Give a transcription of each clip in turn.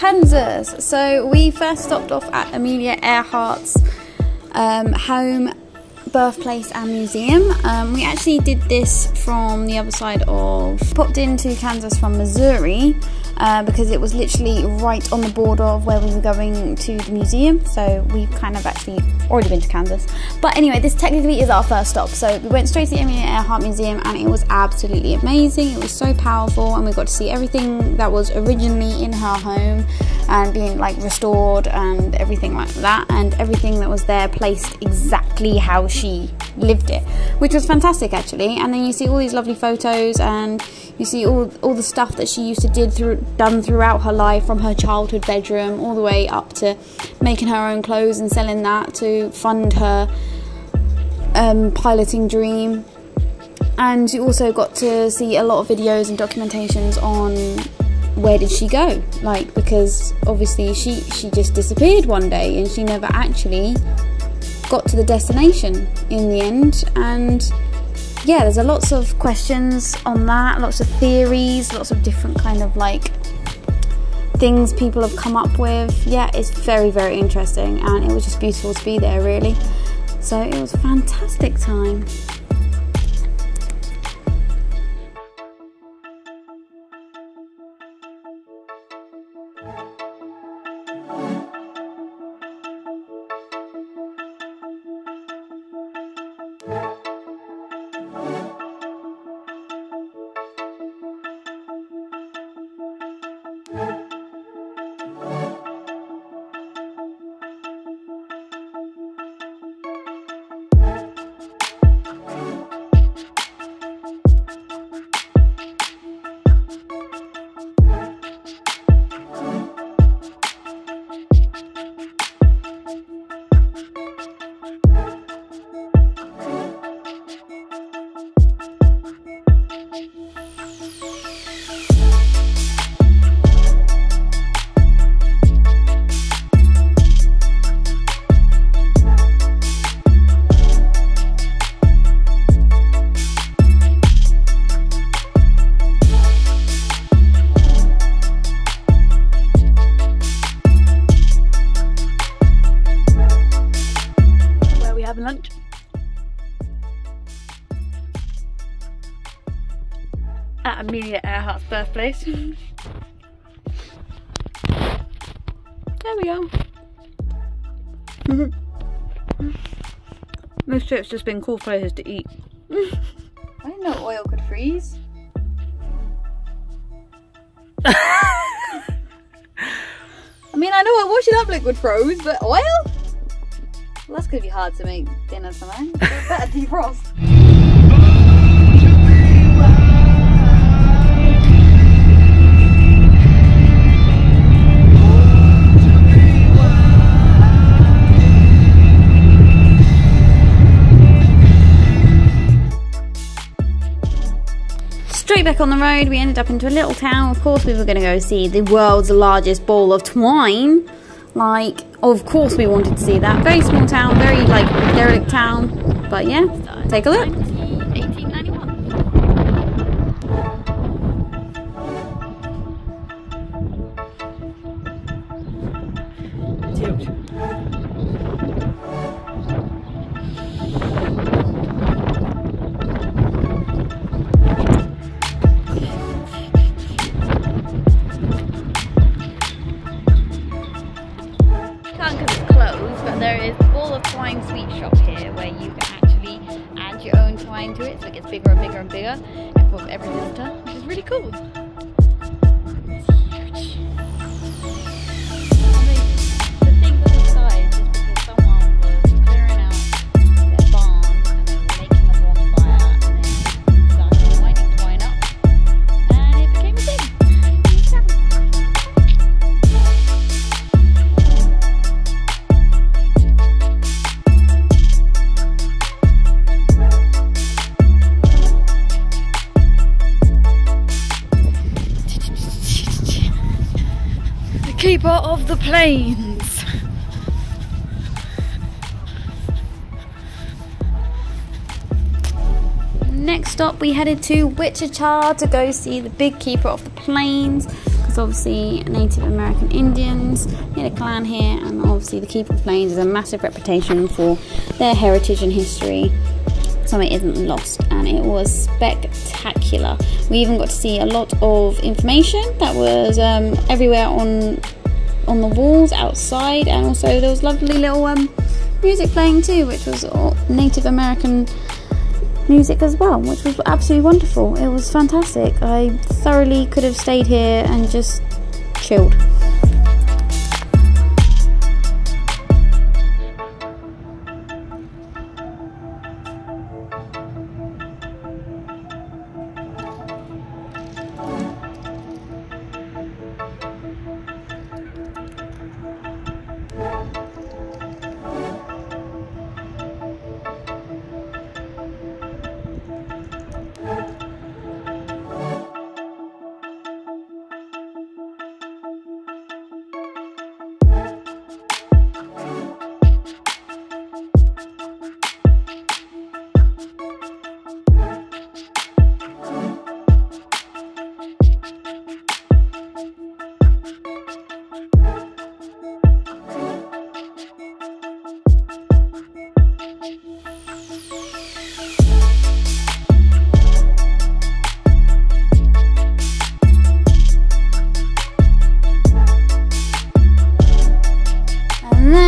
Kansas. So we first stopped off at Amelia Earhart's home, birthplace and museum. We actually did this from the other side of, popped into Kansas from Missouri because it was literally right on the border of where we were going to the museum. So we've kind of actually already been to Kansas. But anyway, this technically is our first stop. So we went straight to the Amelia Earhart Museum and it was absolutely amazing. It was so powerful and we got to see everything that was originally in her home and being like restored and everything like that, and everything that was there placed exactly how she lived it, which was fantastic actually. And then you see all these lovely photos and you see all the stuff that she used to done throughout her life, from her childhood bedroom all the way up to making her own clothes and selling that to fund her piloting dream. And you also got to see a lot of videos and documentations on where did she go, like, because obviously she just disappeared one day and she never actually got to the destination in the end. And yeah, there's a lots of questions on that, lots of theories, lots of different kind of like things people have come up with. Yeah, it's very, very interesting and it was just beautiful to be there really. So it was a fantastic time. Lunch. At Amelia Earhart's birthplace. There we are. Most trips just been cool places to eat. I didn't know oil could freeze. I mean, I know a washing up liquid froze, but oil? Well, that's going to be hard to make dinner tonight. So better defrost. Straight back on the road, we ended up into a little town. Of course, we were going to go see the world's largest ball of twine. Like, of course we wanted to see that. Very small town, very like derelict town. But yeah, take a look. 1891. There is a ball of twine sweet shop here where you can actually add your own twine to it, so it gets bigger and bigger and bigger for every visitor, which is really cool. It's huge. The thing that they started is because someone was clearing out their barn and they were making a bonfire and then started winding twine up and it became a thing. Keeper of the plains. Next stop, we headed to Wichita to go see the big keeper of the plains, because is obviously Native American Indians. We had a clan here, and obviously the Keeper of Plains has a massive reputation for their heritage and history, so it isn't lost, and it was spectacular. We even got to see a lot of information that was everywhere on the walls outside, and also there was lovely little music playing too, which was Native American music as well, which was absolutely wonderful. It was fantastic. I thoroughly could have stayed here and just chilled.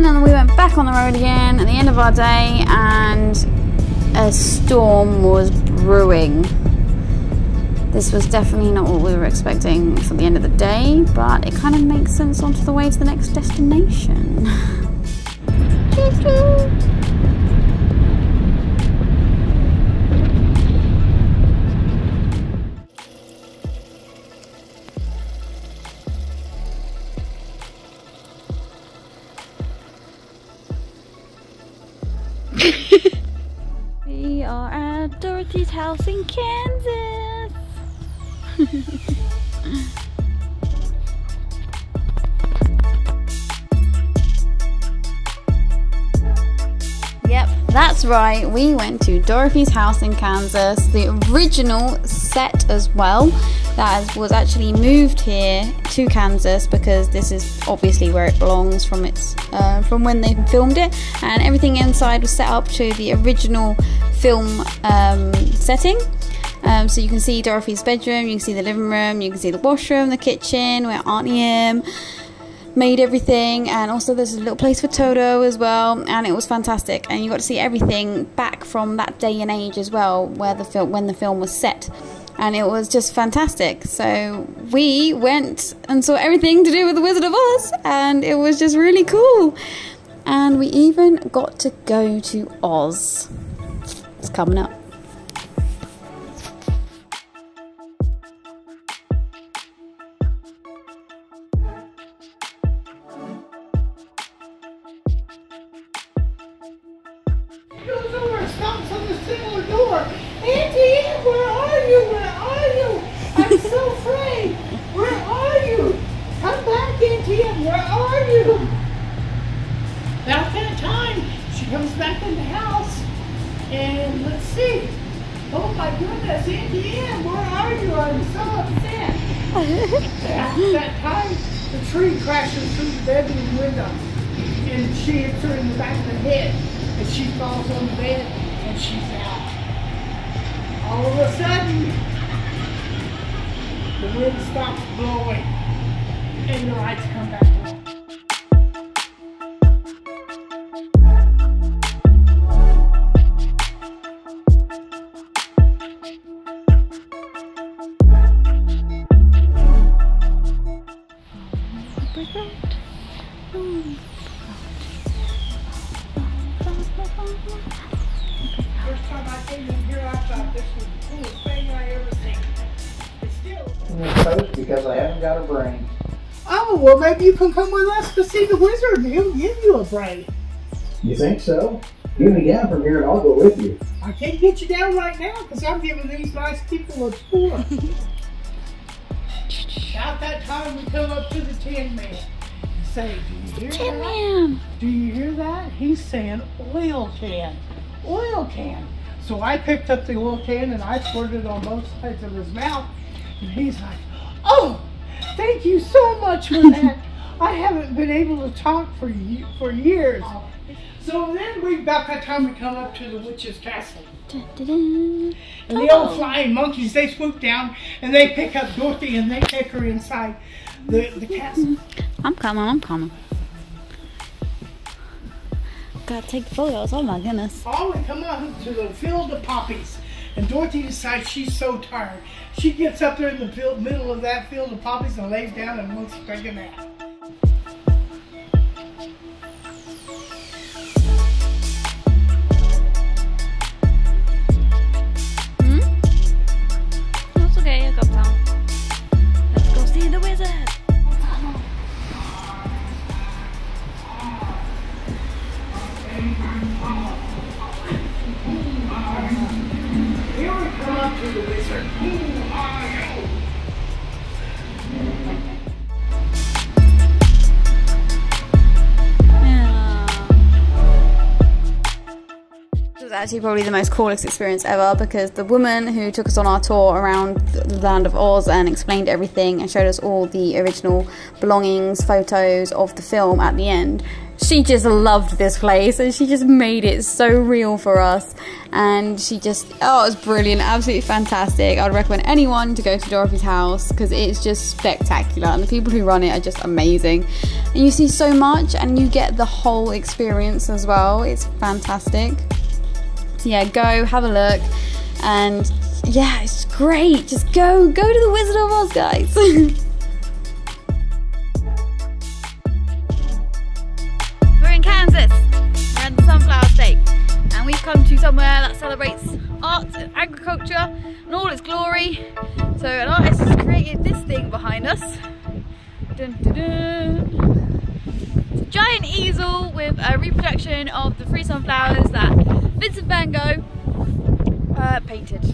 And we went back on the road again at the end of our day, and a storm was brewing. This was definitely not what we were expecting for the end of the day, but it kind of makes sense onto the way to the next destination. We are at Dorothy's house in Kansas. Yep, that's right. We went to Dorothy's house in Kansas, the original set as well. That was actually moved here to Kansas because this is obviously where it belongs from from when they filmed it, and everything inside was set up to the original film setting. So you can see Dorothy's bedroom, you can see the living room, you can see the washroom, the kitchen where Auntie M made everything, and also there's a little place for Toto as well, and it was fantastic. And you got to see everything back from that day and age as well, where when the film was set, and it was just fantastic. So we went and saw everything to do with the Wizard of Oz, and it was just really cool. And we even got to go to Oz. It's coming up. Goes over and stomps on the single door. Auntie, where are you? Where are you? I'm so afraid. Where are you? Come back, Auntie, where are you? About that time, she comes back in the house, and let's see. Oh my goodness, Auntie Ann, where are you? I'm so upset. At that time, the tree crashes through the bedroom window, and she hits her in the back of the head. And she falls on the bed, and she's out. All of a sudden, the wind stops blowing, and the lights come back on. First time I came in here, I thought this was the coolest thing I ever seen. It's still in this post because I haven't got a brain. Oh, well, maybe you can come with us to see the wizard, and he'll give you a brain. You think so? Get me down from here and I'll go with you. I can't get you down right now because I'm giving these nice people a tour. About that time, we come up to the Tin Man and say, do you hear that? Do you hear that? He's saying oil can. Oil can. So I picked up the oil can and I squirted it on both sides of his mouth. And he's like, oh, thank you so much for that. I haven't been able to talk for years. So then about that time we come up to the witch's castle. And the old flying monkeys, they swoop down and they pick up Dorothy and they take her inside the castle. I'm coming. Gotta take photos, oh my goodness. Oh, we come on to the field of poppies. And Dorothy decides she's so tired. She gets up there in the middle of that field of poppies and lays down and wants to take a nap. That's okay, I got time. Let's go see the wizard. Here we come up to the wizard. Who are you? This was actually probably the most coolest experience ever, because the woman who took us on our tour around the land of Oz and explained everything and showed us all the original belongings, photos of the film at the end, she just loved this place and she just made it so real for us. And she just, oh, it was brilliant, absolutely fantastic. I'd recommend anyone to go to Dorothy's house because it's just spectacular and the people who run it are just amazing. And you see so much and you get the whole experience as well. It's fantastic. So yeah, go have a look, and yeah, it's great. Just go to the Wizard of Oz, guys. We're in Kansas. We're at the Sunflower State, and we've come to somewhere that celebrates art and agriculture and all its glory. So an artist has created this thing behind us. Dun, dun, dun. It's a giant easel with a reproduction of the 3 sunflowers that Vincent van Gogh painted.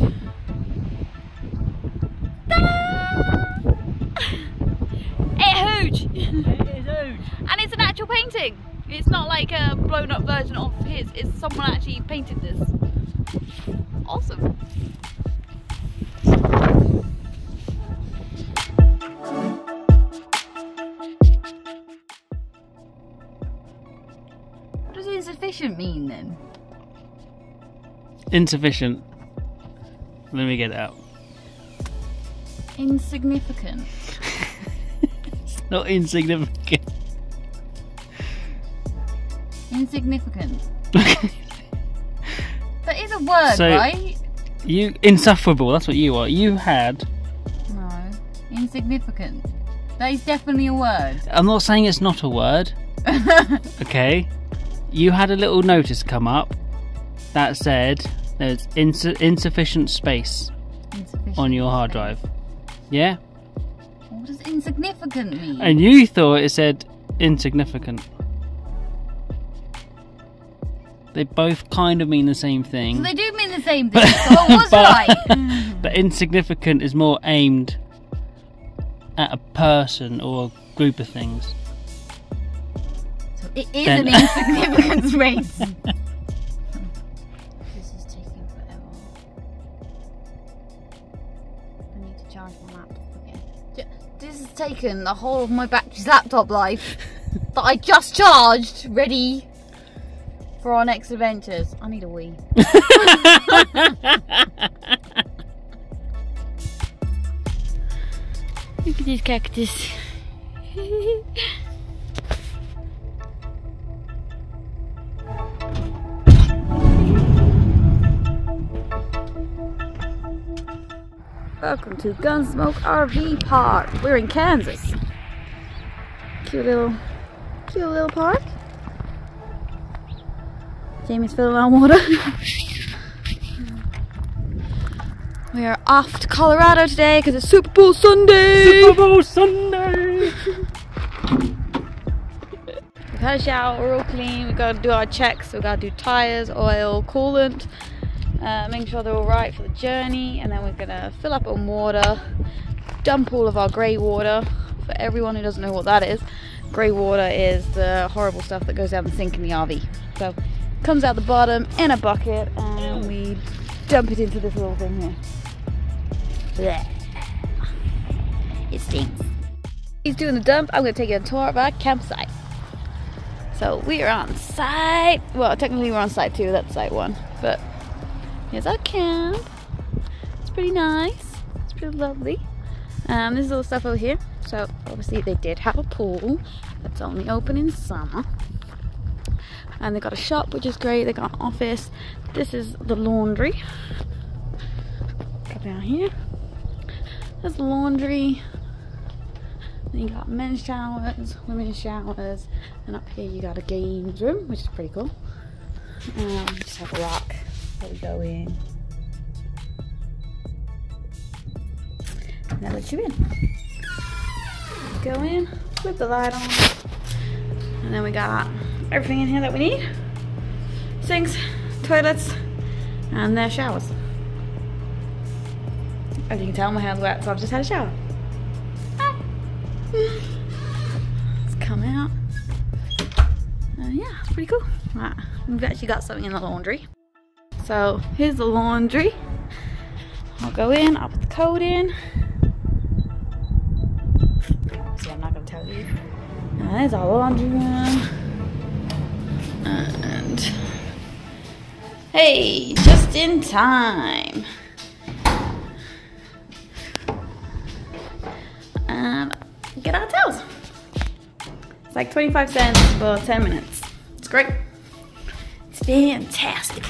It's huge! It is huge! And it's an actual painting! It's not like a blown up version of his, it's someone actually painted this. Awesome! What does insufficient mean then? Insufficient. Let me get it out. Insignificant. It's not insignificant. Insignificant. That is a word, So, right? You insufferable. That's what you are. You had. No. Insignificant. That is definitely a word. I'm not saying it's not a word. Okay. You had a little notice come up that said there's insufficient space on your hard drive. Yeah? What does insignificant mean? And you thought it said insignificant. They both kind of mean the same thing. So they do mean the same thing, so I was right. But insignificant is more aimed at a person or a group of things. So it is an insignificant space. This is taking forever. I need to charge my laptop again. This has taken the whole of my battery's laptop life that I just charged, ready for our next adventures. I need a wee. Look at this cactus. Welcome to Gunsmoke RV Park. We're in Kansas. Cute little park. Jamie's filling our water. We are off to Colorado today because it's Super Bowl Sunday. Super Bowl Sunday. We've had a shower, we're all clean. We've got to do our checks. We've got to do tires, oil, coolant, making sure they're all right for the journey. And then we're gonna fill up on water, dump all of our grey water. For everyone who doesn't know what that is, grey water is the horrible stuff that goes down the sink in the RV. So it comes out the bottom in a bucket and we dump it into this little thing here. Blech. It stinks. He's doing the dump. I'm gonna take you on a tour of our campsite. So we are on site. Well, technically we're on site 2. That's site 1. But here's our camp. It's pretty nice. It's pretty lovely. There's all stuff over here. So obviously they did have a pool that's only open in summer. And they got a shop, which is great. They got an office. This is the laundry. Go down here. There's the laundry. Then you got men's showers, women's showers, and up here you got a games room, which is pretty cool. Just have a rock where we go in. And that lets you in. Go in, flip the light on, and then we got everything in here that we need. Sinks, toilets, and their showers. As you can tell, my hair's wet, so I've just had a shower. Let's come out. Yeah, it's pretty cool. Right, we've actually got something in the laundry. So here's the laundry. I'll go in, I'll put the coat in. See, I'm not gonna tell you. There's our laundry room. And hey, just in time. And get our towels. It's like 25 cents for 10 minutes. It's great. It's fantastic.